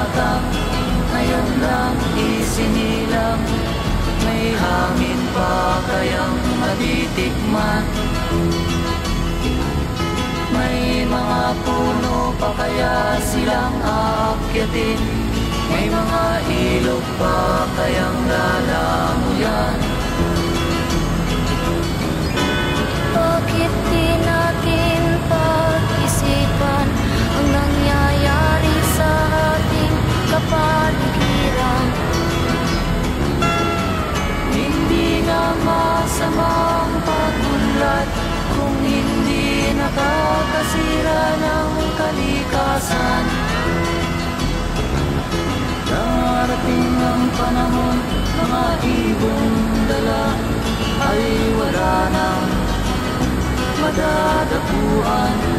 hatak, ngayon lang isinilang. May hangin pa kayang matitikman? May mga puno pa kaya silang aakyatin? May mga ilog pa kayang lalamuyan? Bakit di natin pag-isipan ang nangyayari sa ating kapaligiran? Hindi na masamang pagunlad kung hindi nakakasira ng kalikasan. Darating ang panahon, mga ibong dala ay wala nang madadapuan.